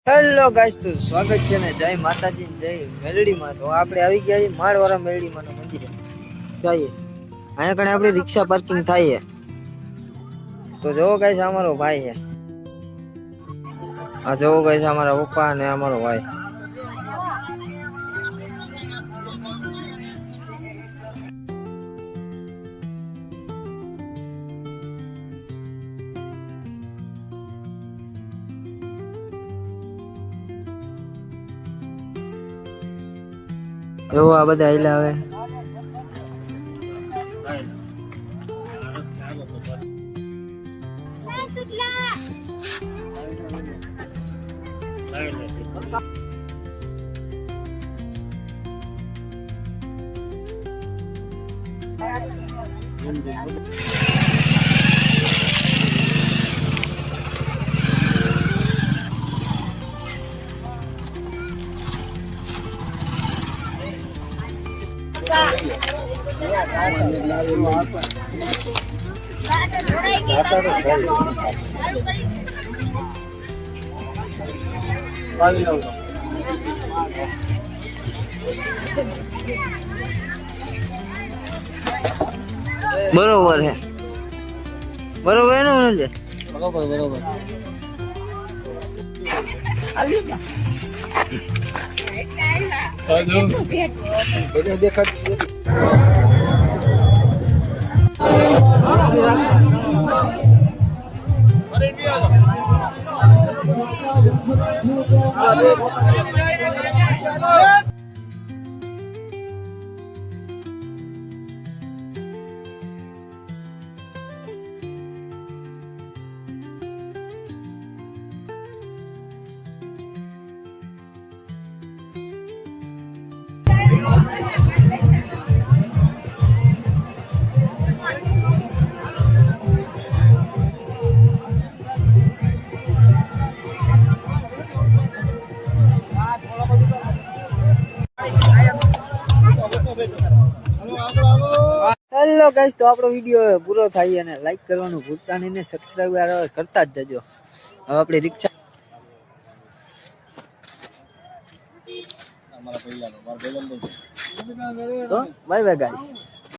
Hello guys, તો સ્વાગત છે ને જય માતાજી જય મેલડીમાં. તો આપણે આવી ગયા છીએ માળવાળા મેલડીમાં મંદિરે જઈએ. અહીંયા કણે આપણી રિક્ષા પાર્કિંગ થાય છે. તો જોવો ગાઈસ, અમારો ભાઈ છે. આ જોવો ગાઈસ, અમારા પપ્પા અને અમારો ભાઈ. એવો આ બધા હિલા આવે. બરોબર હે, બરોબર હે ને? બરોબર બરોબર. હેલો ગાઈસ, તો આપણો વિડીયો પૂરો થાય અને લાઈક કરવાનું ભૂલતા નહીં ને સબસ્ક્રાઇબ કરતા જ જજો. હવે આપણી રિક્ષા તો બાય બાય ગાઈસ.